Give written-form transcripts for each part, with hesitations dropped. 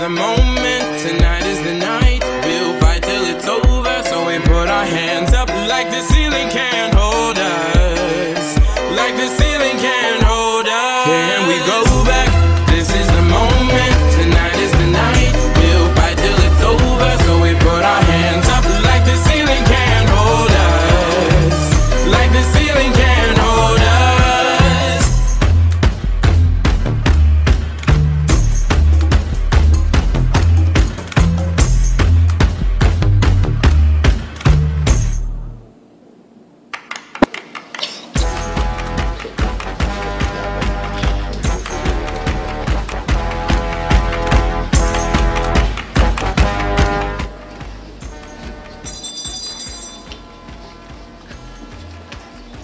the moment, tonight is the night. We'll fight till it's over, so we put our hands up like the ceiling can't hold us. Like the ceiling can't hold us. Can we go back? This is the moment, tonight is the night. We'll fight till it's over, so we put our hands up like the ceiling can't hold us. Like the ceiling can't hold us.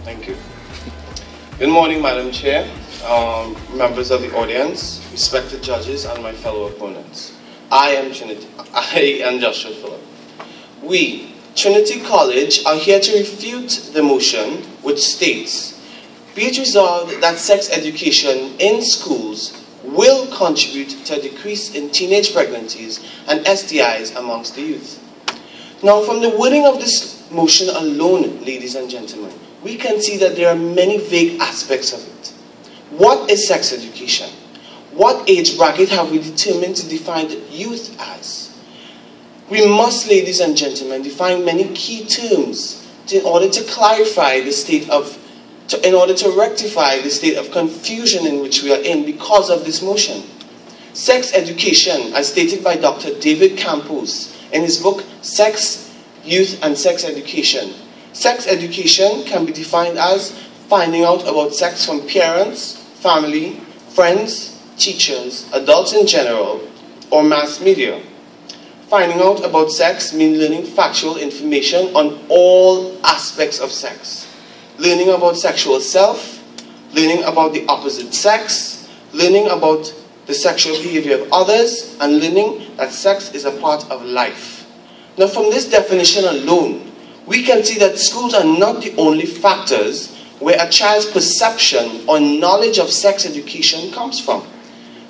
Thank you. Good morning, Madam Chair, members of the audience, respected judges, and my fellow opponents. I am Trinity. I am Joshua Phillip. We, Trinity College, are here to refute the motion which states, be it resolved that sex education in schools will contribute to a decrease in teenage pregnancies and STIs amongst the youth. Now, from the wording of this motion alone, ladies and gentlemen, we can see that there are many vague aspects of it. What is sex education? What age bracket have we determined to define youth as? We must, ladies and gentlemen, define many key terms in order to clarify the state of, in order to rectify the state of confusion in which we are in because of this motion. Sex education, as stated by Dr. David Campos in his book, Sex, Youth and Sex Education. Sex education can be defined as finding out about sex from parents, family, friends, teachers, adults in general, or mass media. Finding out about sex means learning factual information on all aspects of sex. Learning about sexual self, learning about the opposite sex, learning about the sexual behavior of others, and learning that sex is a part of life. Now, from this definition alone, we can see that schools are not the only factors where a child's perception or knowledge of sex education comes from.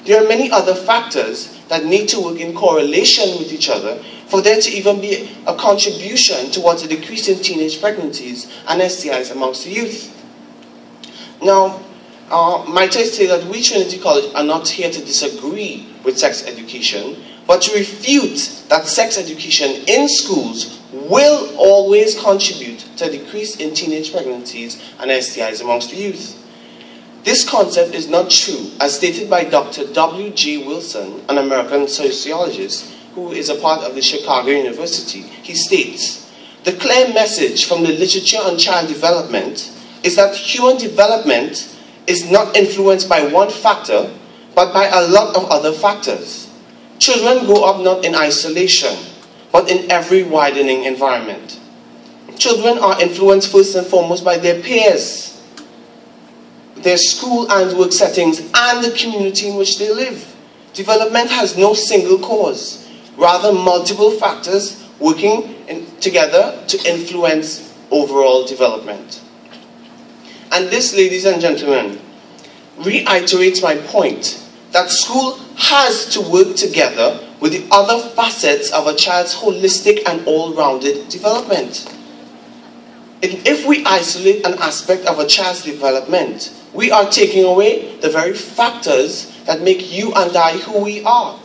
There are many other factors that need to work in correlation with each other for there to even be a contribution towards a decrease in teenage pregnancies and STIs amongst the youth. Now, might I say that we, Trinity College, are not here to disagree with sex education, but to refute that sex education in schools will always contribute to a decrease in teenage pregnancies and STIs amongst the youth. This concept is not true, as stated by Dr. W.G. Wilson, an American sociologist who is a part of the Chicago University. He states, the clear message from the literature on child development is that human development is not influenced by one factor, but by a lot of other factors. Children grow up not in isolation, but in every widening environment. Children are influenced first and foremost by their peers, their school and work settings, and the community in which they live. Development has no single cause, rather multiple factors working together to influence overall development. And this, ladies and gentlemen, reiterates my point that school has to work together with the other facets of a child's holistic and all-rounded development. If we isolate an aspect of a child's development, we are taking away the very factors that make you and I who we are.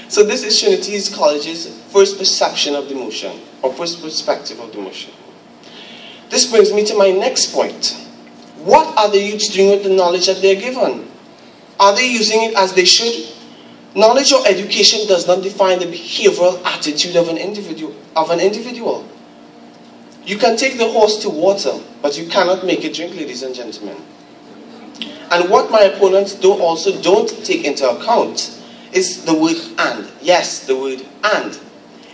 So this is Trinity College's first perception of the motion, or first perspective of the motion. This brings me to my next point. What are the youths doing with the knowledge that they are given? Are they using it as they should? Knowledge or education does not define the behavioral attitude of an individual. You can take the horse to water, but you cannot make it drink, ladies and gentlemen. And what my opponents don't take into account is the word and. Yes, the word and.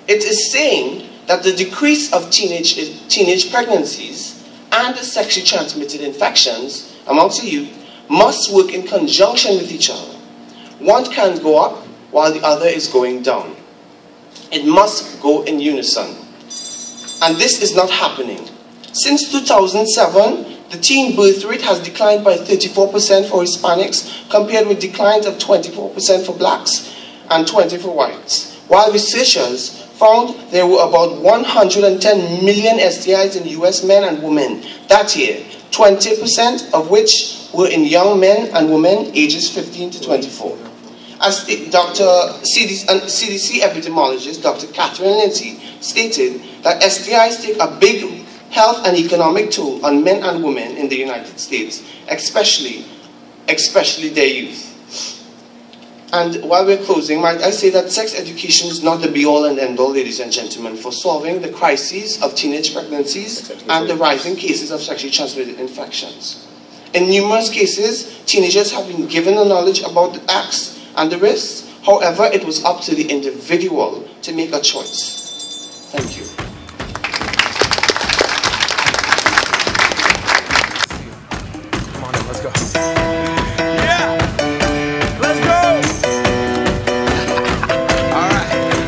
It is saying that the decrease of teenage pregnancies and sexually transmitted infections amongst the youth must work in conjunction with each other. One can go up while the other is going down. It must go in unison. And this is not happening. Since 2007, The teen birth rate has declined by 34% for Hispanics, compared with declines of 24% for blacks and 20% for whites. While researchers found there were about 110 million STIs in US men and women that year, 20% of which were in young men and women ages 15 to 24. As CDC epidemiologist Dr. Catherine Lindsay stated that STIs take a big health and economic toll on men and women in the United States, especially their youth. And while we're closing, might I say that sex education is not the be-all and end-all, ladies and gentlemen, for solving the crises of teenage pregnancies and the rising cases of sexually transmitted infections. In numerous cases, teenagers have been given the knowledge about the acts and the risks. However, it was up to the individual to make a choice. Thank you. Come on in, let's go. Yeah! Let's go!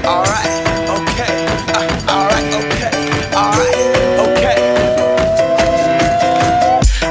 Alright, okay.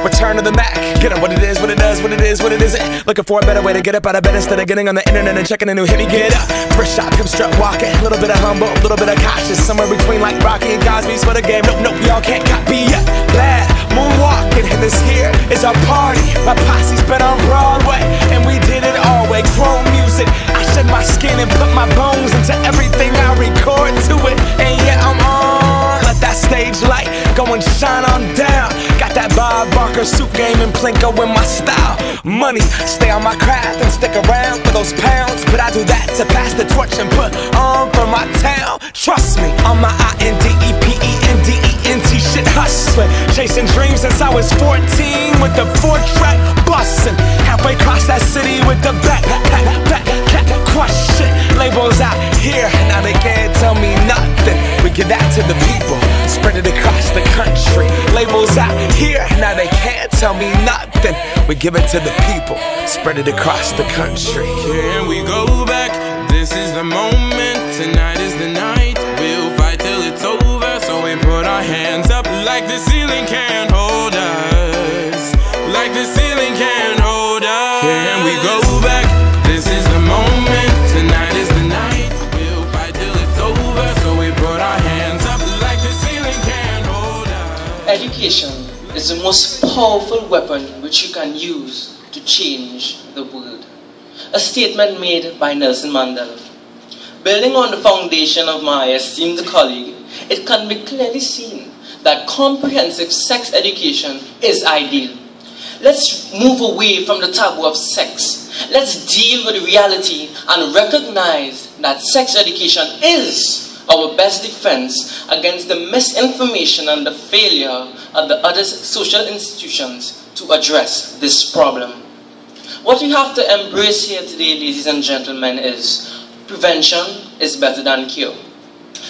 Return to the Mac. Get up what it is, what it does, what it is, what it isn't. Looking for a better way to get up out of bed instead of getting on the internet and checking a new hit. Me get up, first shot, hip strut walking. A little bit of humble, a little bit of cautious. Somewhere between like Rocky and Cosby's for the game. Nope, y'all can't copy yet. Bad moonwalking, and this here is our party. My posse's been on Broadway, and we did it all way. Chrome music, I shed my skin and put my bones into everything I record to it. And yeah, I'm on. Let that stage light go and shine on down. Got that Bob Barker suit game and Plinko in my style. Money, stay on my craft and stick around for those pounds. But I do that to pass the torch and put on for my town. Trust me, on my INDEPENDENT shit hustling. Chasing dreams since I was 14 with the 4-track bustin'. Halfway across that city with the back crush shit. Labels out here, now they can't tell me nothing. We give that to the people, spread it across the country. Labels out here, now they can't tell me nothing. We give it to the people, spread it across the country. Can we go back? This is the moment, tonight is the night. We'll fight till it's over, so we put our hands up like the ceiling can't hold us. Like the ceiling can't hold us. Can we go back? This is the moment, tonight is the night. We'll fight till it's over, so we put our hands up like the ceiling can't hold us. Education is the most powerful weapon which you can use to change the world. A statement made by Nelson Mandela. Building on the foundation of my esteemed colleague, it can be clearly seen that comprehensive sex education is ideal. Let's move away from the taboo of sex. Let's deal with the reality and recognize that sex education is our best defense against the misinformation and the failure of the other social institutions to address this problem. What we have to embrace here today, ladies and gentlemen, is prevention is better than cure.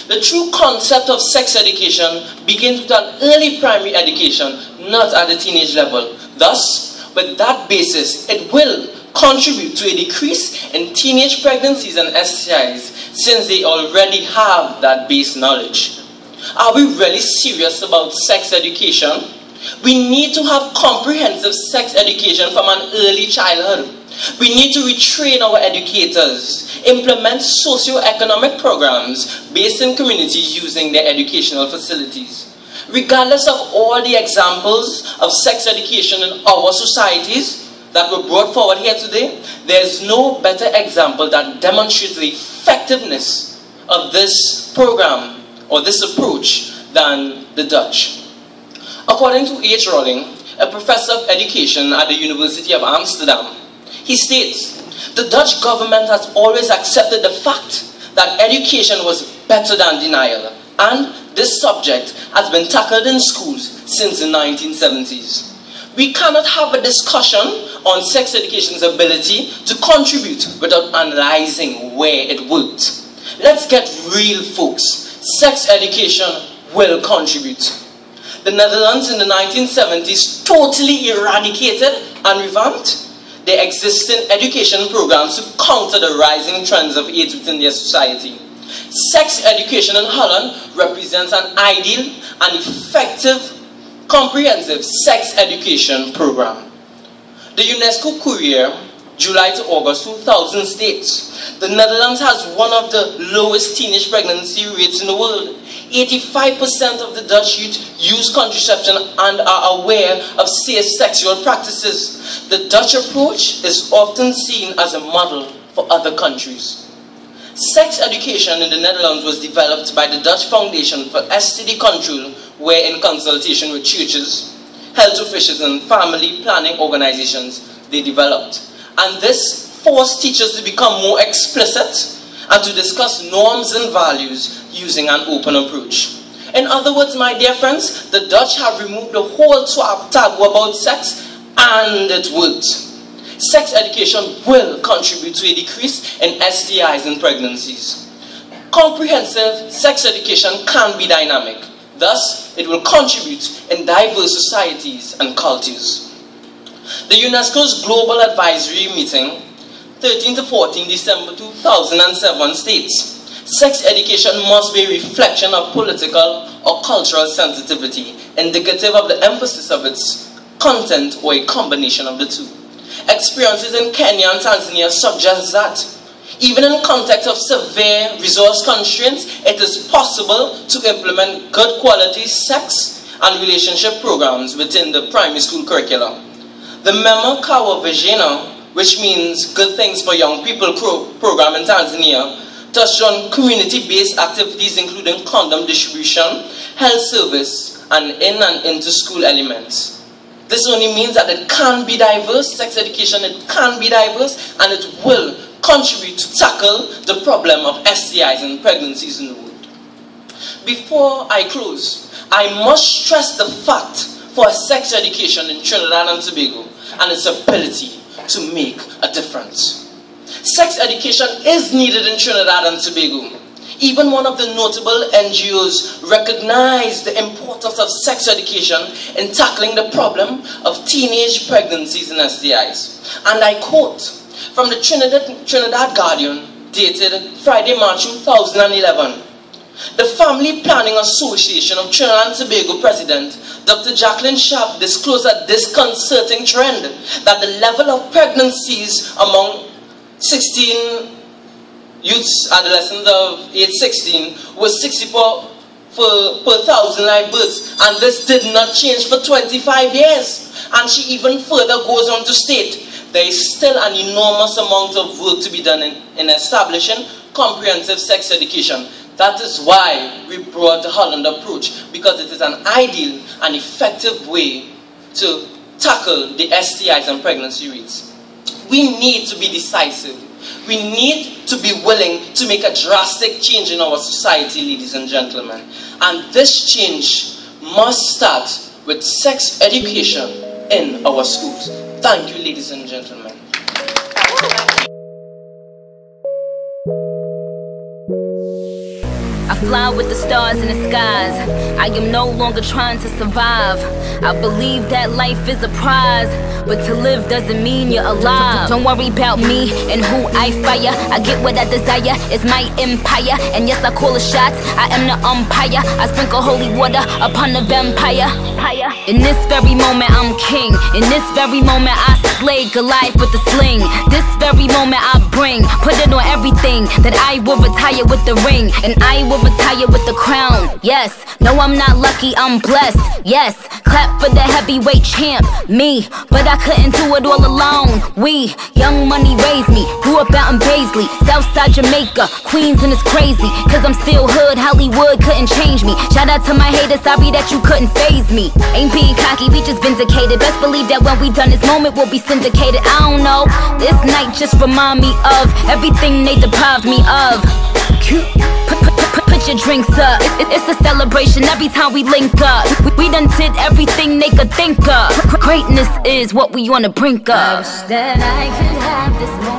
The true concept of sex education begins with an early primary education, not at the teenage level. Thus, with that basis, it will contribute to a decrease in teenage pregnancies and STIs, since they already have that base knowledge. Are we really serious about sex education? We need to have comprehensive sex education from an early childhood. We need to retrain our educators, implement socio-economic programs based in communities using their educational facilities. Regardless of all the examples of sex education in our societies that were brought forward here today, there is no better example that demonstrates the effectiveness of this program or this approach than the Dutch. According to H. Rowling, a professor of education at the University of Amsterdam, he states, the Dutch government has always accepted the fact that education was better than denial, and this subject has been tackled in schools since the 1970s. We cannot have a discussion on sex education's ability to contribute without analyzing where it worked. Let's get real, folks. Sex education will contribute. The Netherlands in the 1970s totally eradicated and revamped their existing education programs to counter the rising trends of AIDS within their society. Sex education in Holland represents an ideal and effective comprehensive sex education program. The UNESCO Courier, July to August 2000 states, the Netherlands has one of the lowest teenage pregnancy rates in the world. 85% of the Dutch youth use contraception and are aware of safe sexual practices. The Dutch approach is often seen as a model for other countries. Sex education in the Netherlands was developed by the Dutch Foundation for STD Control, where in consultation with churches, health officials and family planning organizations, they developed. And this forced teachers to become more explicit and to discuss norms and values using an open approach. In other words, my dear friends, the Dutch have removed the whole taboo about sex, and it worked. Sex education will contribute to a decrease in STIs and pregnancies. Comprehensive sex education can be dynamic. Thus, it will contribute in diverse societies and cultures. The UNESCO's Global Advisory Meeting, 13 to 14 December 2007 states, sex education must be a reflection of political or cultural sensitivity, indicative of the emphasis of its content or a combination of the two. Experiences in Kenya and Tanzania suggest that, even in context of severe resource constraints, it is possible to implement good quality sex and relationship programs within the primary school curriculum. The Mema Kawa Vijana, which means Good Things for Young People program in Tanzania, touched on community-based activities including condom distribution, health service, and in and into-school elements. This only means that it can be diverse, sex education, it can be diverse, and it will contribute to tackle the problem of STIs and pregnancies in the world. Before I close, I must stress the fact for sex education in Trinidad and Tobago and its ability to make a difference. Sex education is needed in Trinidad and Tobago. Even one of the notable NGOs recognized the importance of sex education in tackling the problem of teenage pregnancies and STIs. And I quote from the Trinidad Guardian, dated Friday, March 2011. The Family Planning Association of Trinidad and Tobago President, Dr. Jacqueline Sharp, disclosed a disconcerting trend that the level of pregnancies among 16 youths, adolescents of age 16 was 64 per thousand live births, and this did not change for 25 years. And she even further goes on to state there is still an enormous amount of work to be done in establishing comprehensive sex education. That is why we brought the Holland approach, because it is an ideal and effective way to tackle the STIs and pregnancy rates. We need to be decisive. We need to be willing to make a drastic change in our society, ladies and gentlemen. And this change must start with sex education in our schools. Thank you, ladies and gentlemen. I fly with the stars in the skies. I am no longer trying to survive. I believe that life is a prize, but to live doesn't mean you're alive. Don't worry about me and who I fire. I get what I desire, it's my empire. And yes, I call the shots, I am the umpire. I sprinkle holy water upon the vampire. In this very moment I'm king. In this very moment I slay Goliath with the sling. This very moment I bring, put it on everything, that I will retire with the ring, and I will retire with the crown. Yes, no, I'm not lucky, I'm blessed. Yes, clap for the heavyweight champ, me. But I couldn't do it all alone. We, young money raised me, grew up out in Paisley, Southside Jamaica, Queens, and it's crazy, cause I'm still hood, Hollywood couldn't change me. Shout out to my haters, sorry that you couldn't faze me. Ain't being cocky, we just vindicated. Best believe that when we done this moment we'll be syndicated. I don't know, this night just remind me of everything they deprived me of. Put your drinks up, it's a celebration every time we link up. We done did everything they could think of. Greatness is what we on the brink of. I wish that I could have this moment.